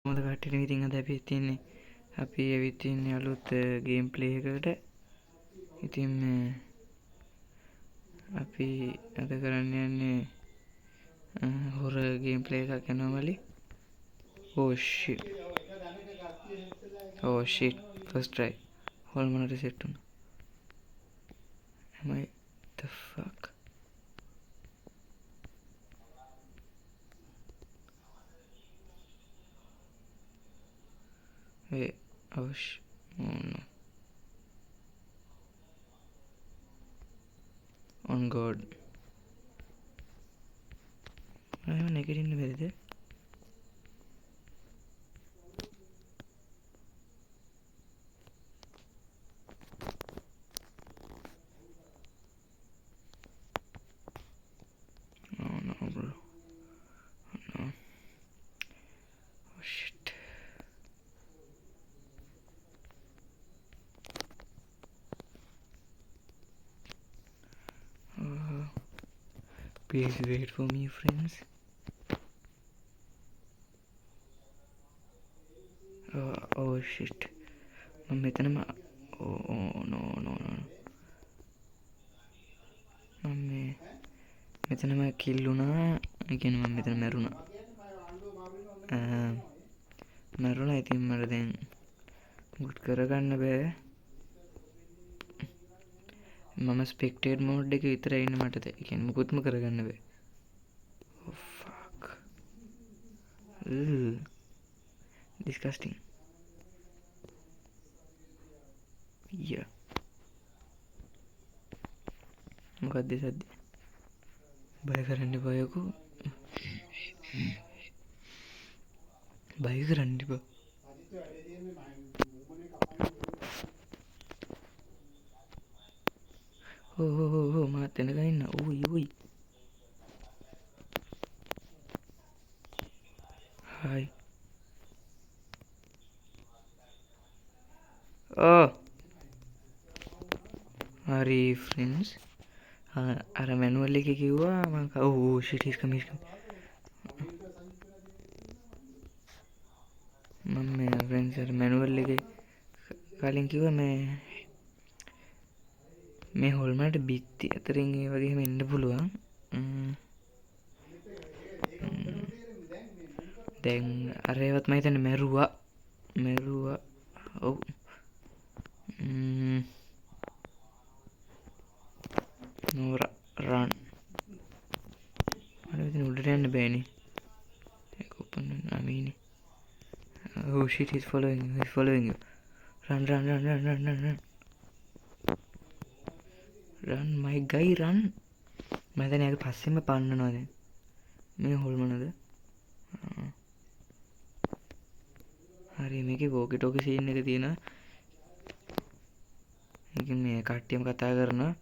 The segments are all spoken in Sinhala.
මොකද කට්ටියට ඉතින් අද අපි ඇවිත් ඉන්නේ අලුත් ගේම් ප්ලේ එකකට. ඉතින් අපි අද කරන්න යන්නේ හොරර් ගේම් ප්ලේ එකක් normally. Oh shit first try හොල්මනට සෙට් වුණා. am I the fuck wait oh no on god මම නැගිටින්න බැරිද? oh no bro no oh shit please wait for me friends. oh shit මම මෙතනම oh no මම මෙතනම කිල් වුණා. ඒ කියන්නේ මම මෙතන මැරුණා. ඉතින් මට දැන් මුකුත් කරගන්න බෑ. මම ස්පෙක්ටේට් මෝඩ් එකේ විතරයි ඉන්නේ. මට ඒ කියන්නේ මුකුත්ම කරගන්න බෑ. oh fuck disgusting yeah මොකක්ද සද්ද? බය කරන්න එපා යකෝ. බය කරන්න එපා. මාත් එනකන් ඉන්න. උයි hi හරි friends අර මැනුවල් එකේ කිව්වා මම shit he's coming මම friends අර මැනුවල් එකේ කලින් කිව්වා මේ හොල්මනට බිත්ති අතරින් ඒ වගේම එන්න පුළුවන්. දැන් අර ඒවත් මම හිතන්නේ මැරුවා ඔව් නෝරා රන් මට ඉතින් උඩට යන්න බෑනේ. ඒක open නමීනේ. oh shit he's following you run my guy run. මම දැන් ඒක පස්සෙම පන්නනවා. දැන් මේ හොල්මනද හරි මේකේ වෝකී ටෝකී සීන් එක තියෙනවා. ඉතින් මේ කට්ටියම කතා කරනවා.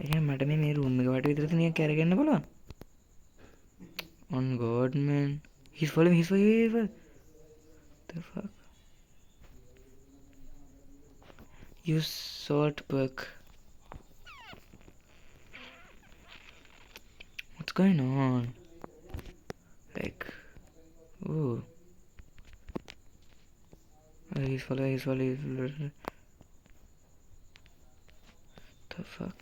එහෙනම් මට මේ රූම් එක වට විතර තනියක් අරගෙන බලන්න. on god man he's following the fuck use salt perk. what's going on like he's following the fuck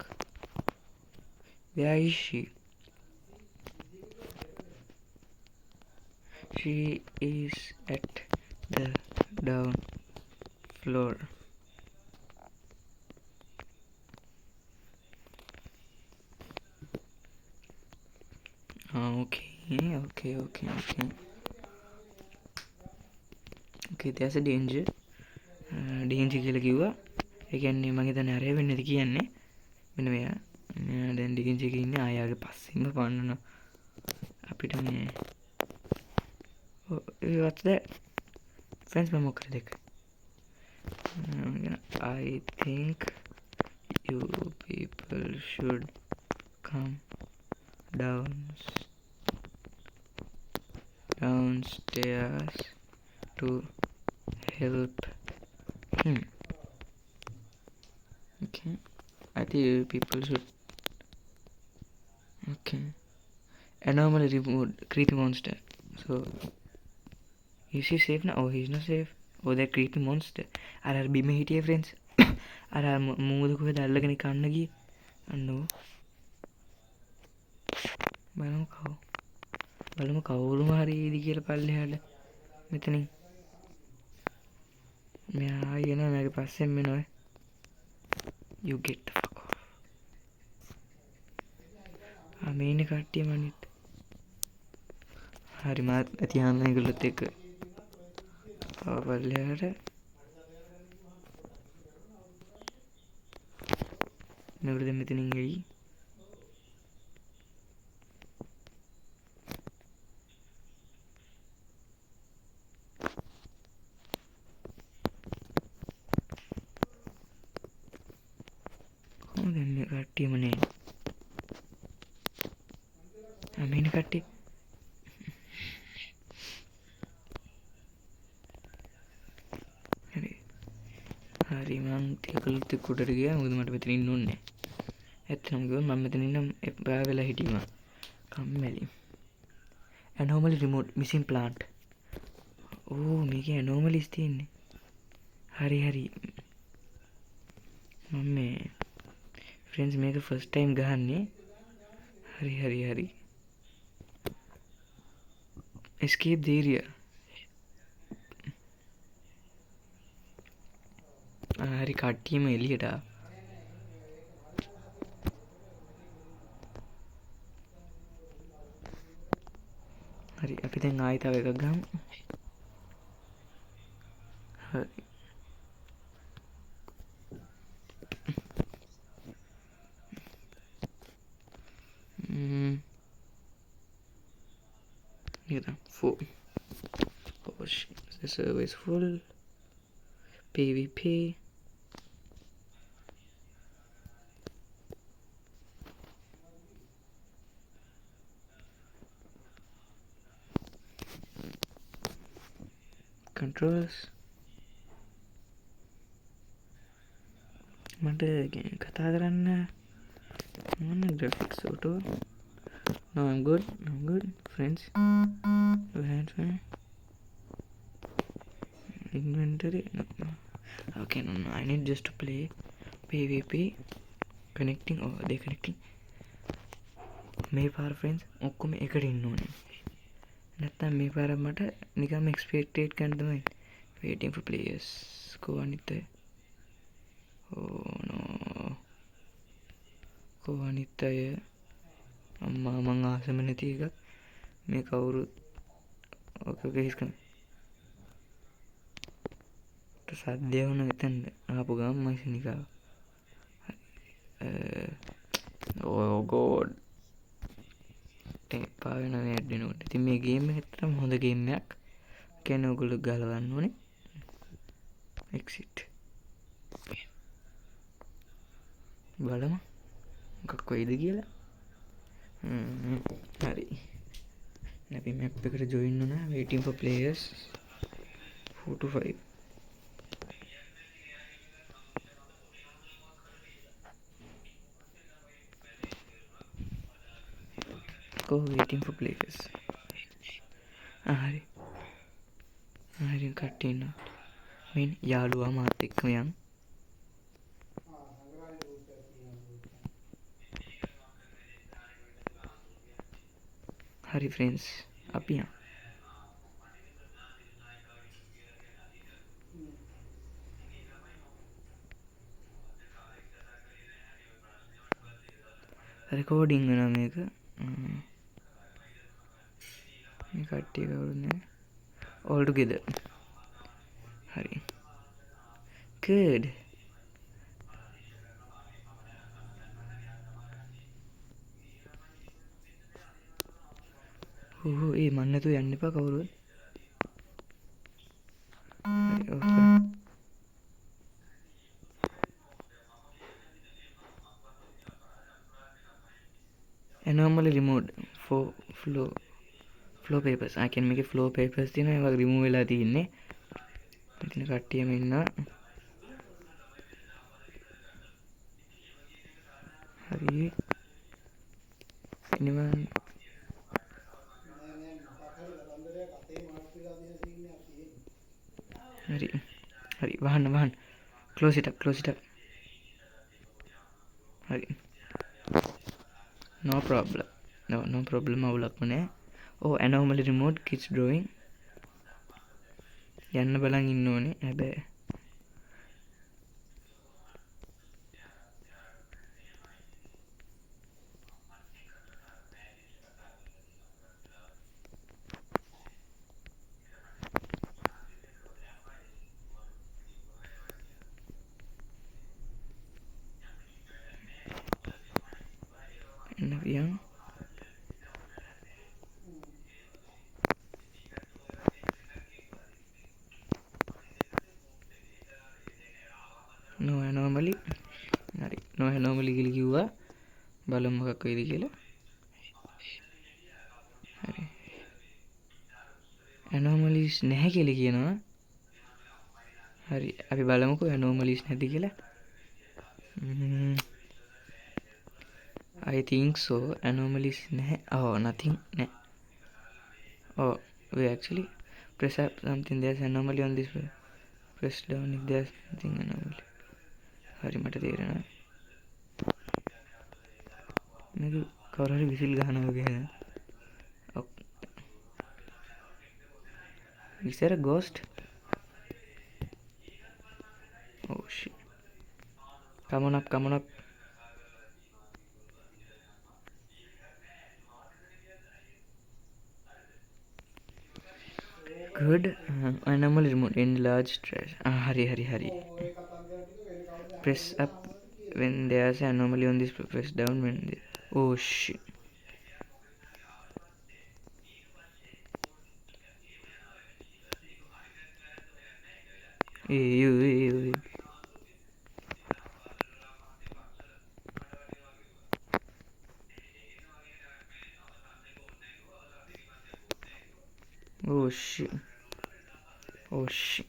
where is she? She is at the down floor. Okay, there's a danger. danger කියලා කිව්වා. ඒ කියන්නේ මම හිතන්නේ අරය වෙන්නේ නැති කියන්නේ. මෙන්න මෙයා. දැන් danger එකේ ඉන්නේ. ආයාගේ පස්සෙන්ම පන්නනවා. අපිට මේ what's that? friends මම මොකද දෙක. I think you people should come downstairs to help him. Okay. I think people should. Okay. Anomaly removed. Creepy monster. So, is he safe now? Oh, he's not safe. Oh, that creepy monster. අර බිම හිටිය friends. අර මූද කොහෙද අල්ලගෙන කන්න ගියේ. අන්නෝ. බලමු කවුරුම හරි ඉදි කියලා පල්ලෙහාට. මෙතනින්. මෙයා ආයෙ එනවා මගේ පස්සෙන් එනවා. You get the fuck off. මේ ඉන්නේ කට්ටිය මනිත්. හරි මාත් තියාන්න ඒගොල්ලොත් එක්ක. පල්ලෙහාට. මේගොල්ලෝ දැන් මෙතනින් එයි. දැන් මේ කට්ටියම නේ. මේන කට්ටිය. හරි මං ඒගොල්ලොත් එක්ක උඩට ගියා. මොකද මට මෙතන ඉන්න ඕනේ. ඇත්තටම කිව්වොත් මම මෙතන ඉන්න එපා වෙලා හිටියා. කම්මැලි. Anomaly removed. Missing plant. ඕ මේකේ anomalies තියෙන්නේ. හරි. මම මේ friends මේක first time ගහන්නේ. හරි. Escape the area. හරි කට්ටියම එළියට ආවා. හරි අපි දැන් ආයෙ තව එකක් ගමු. හරි. Here, 4. Oh shit, the server is full. PvP. Controls. මට කතා කරන්න මොන graphics auto. No, I'm good friends. Inventory. No. Okay, no, I need just to play PvP. Connecting. Oh, they connecting. මේ පාර friends ඔක්කොම එකට ඉන්න ඕනේ. නැත්තම් මේ පාර මට නිකම් expected කරන්න තමයි. Waiting for players. Go අනිත් අය. Oh no. Go අනිත් අය. අම්මා මං ආසම නැති එකක්. මේ කවුරුත් okay හිස් කරන. සද්දය වුණ එතන ආපු ගමන් මම සිනිකාව. Oh god. එපා වෙන ඇඩ් වෙනකොට. ඉතින් මේ ගේම් එක ඇත්තටම හොඳ ගේම් එකක්. කියන්නේ ඔයගොල්ලෝ ගලවන්න ඕනේ. exit. බලමු මොකක් වෙයිද කියලා. හරි. අපි map එකට join වුණා. waiting for players 4 to 5. Go waiting for players. හරි කට්ටිය ඉන්නවා. මෙන්න යාළුවා මාත් එක්කම යන්. හරි friends අපි යන්. recording වෙනවා මේක. මේ කට්ටිය කවුරුද නෑ. all together. හරි. good. ඒ මන් නැතුව යන්න එපා කවුරුත්. හරි ඕකේ. anomaly removed for flow papers. I can make a flow papers තියෙනවා ඒවා remove වෙලා තියෙන්නේ. මෙතන කට්ටියම ඉන්නවා. හරි anyone හරි හරි වහන්න close it up හරි no problem no problem අවුලක් නෑ anomaly removed kids drawing යන්න බලන් ඉන්න ඕනේ හැබැයි එන්න වියන් no anomaly හරි no anomaly කියලා කිව්වා බලමු මොකක් වෙයිද කියලා හරි anomalies නැහැ කියලා කියනවා හරි අපි බලමුකෝ anomalies නැති කියලා I think so anomalies නැහැ nothing නැහැ we actually press up something there's anomaly on this press down if there's nothing anomaly හරි මට තේරෙනවා මේක කවුරු හරි විසිල් ගහනවා වගේ නේද is there a ghost oh shit come on up good anomaly removed in large trash hari press up when there's an anomaly on this press down when oh shit you oh shit shit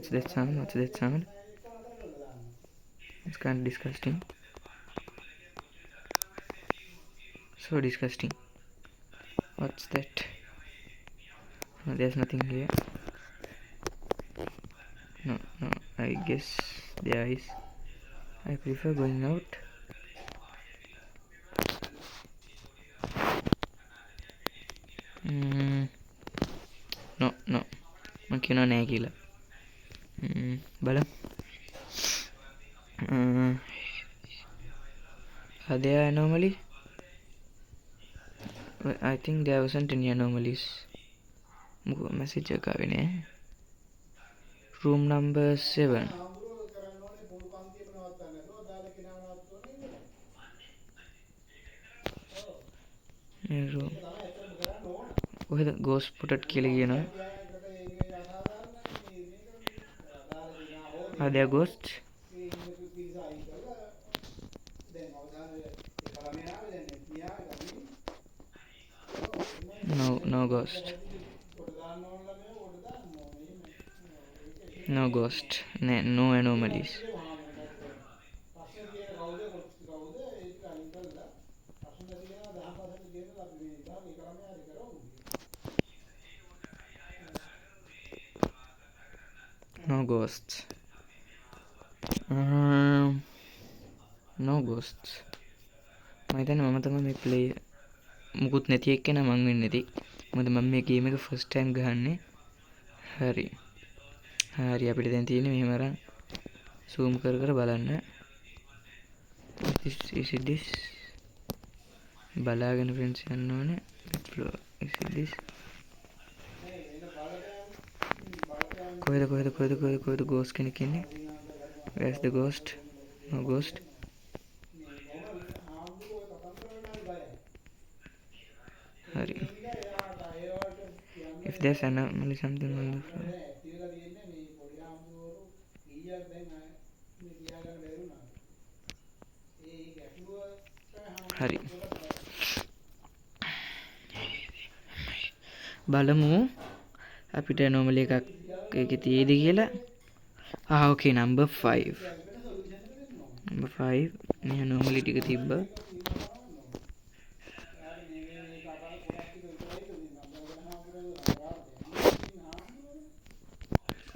what's that sound it's kind of disgusting so disgusting what's that no, there's nothing here no I guess there is I prefer going out no මම කියනවා නෑ කියලා බලමු are there anomaly I think there wasn't any anomalies message එක ආවේ නෑ room number 7 කොහෙද ghost spotted කියලා කියනවා are there ghosts no ghost no anomalies no ghosts මම හිතන්නේ මම තමයි මේ ප්ලේ මුකුත් නැති එක්කන මං වෙන්නේ නැති මොකද මම මේ ගේම් එක ෆස්ට් ටයිම් ගහන්නේ හරි අපිට දැන් තියෙන්නේ මෙහෙම අරන් zoom කර බලන්න is it this බලාගෙන friends යන්න ඕනේ is it this කොහෙද ghost කෙනෙක් ඉන්නේ where's the ghost no ghost හරි. If there's anomaly something on the floor. හරි. බලමු අපිට anomaly එකක් ඒකේ තියෙයිද කියලා. okay, number 5. Number 5 මේ anomaly ටික තිබ්බා.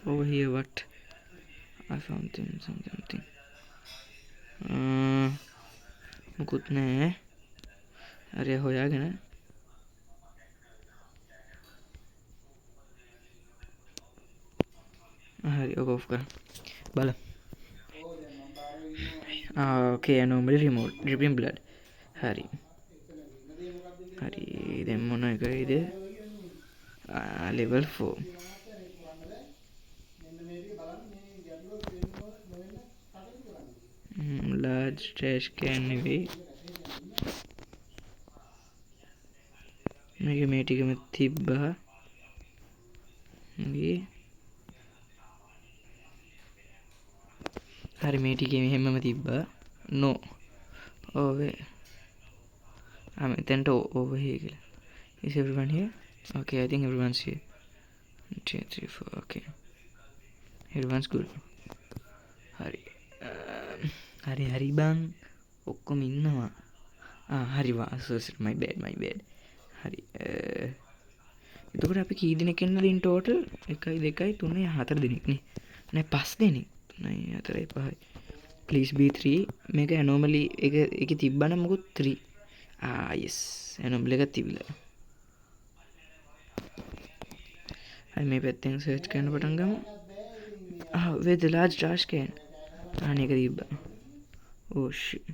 over here what something මුකුත් නෑ. හරි හොයාගෙන හරි ඔක ඔෆ් කරා. බලමු. okay, anomaly removed. dripping blood. හරි. හරි දැන් මොන එකයිද? level 4. large trash can නෙවෙයි. මේක මේ ටිකම තිබ්බා. හරි මේ ටිකේ මෙහෙමම තිබ්බා. no over මෙතනට over here කියලා. is everyone here? okay, I think everyone's here. 2 3 4. okay, everyone's good. හරි හරි බං ඔක්කොම ඉන්නවා. හරි my bad. හරි එතකොට අපි කී දෙනෙක් ඉන්නද in total? 1 2 3 4 දෙනෙක් නේ. නෑ 5 දෙනෙක්. 3 4 5. please be 3. මේක anomaly එක තිබ්බනම් මොකද 3. yes, anomaly එක තිබිලා. හරි මේ පැත්තෙන් search කරන්න පටන් ගමු. where the large trash can? මේක තිබ්බා. oh shit.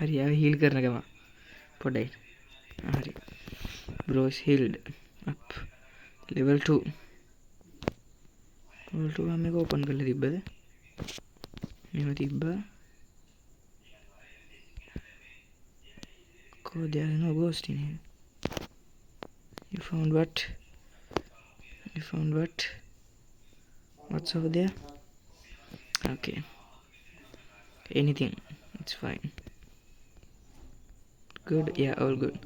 හරි heal කරන ගම පොඩ්ඩයි. හරි bro is healed up level 2. level 2 මේක open කරලා තිබ්බද? මේව තිබ්බා. there is no ghost in here. you found what? what's over there? okay, anything, it's fine. good, yeah, all good.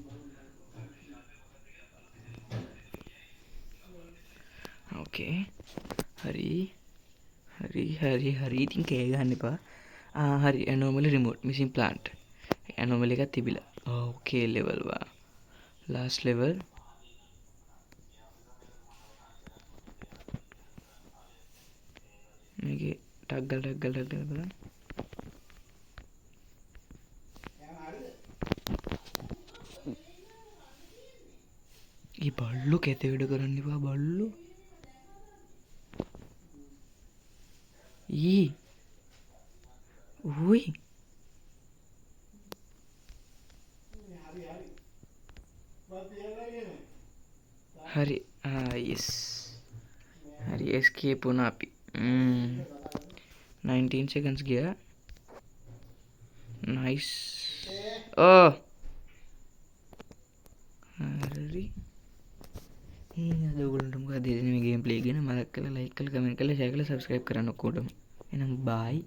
okay, හරි ඉතින් කෑ ගන්න එපා. හරි anomaly removed. missing plant. anomaly එකක් තිබිලා. okay, level 1 last level. මේකේ ටක් ගාලා බලන්න. ඒ බල්ලෝ කැත වැඩ කරන්න එපා බල්ලෝ. ඔයි හරි yes හරි escape වුණා අපි. 19 seconds ගියා. nice. හරි අද ඔයගොල්ලන්ට මොකද මේ ගේම් ප්ලේ ගැන මතක් කරලා like කරලා comment කරලා share කරලා subscribe කරන්න ඔක්කොටම. එහෙනම් bye.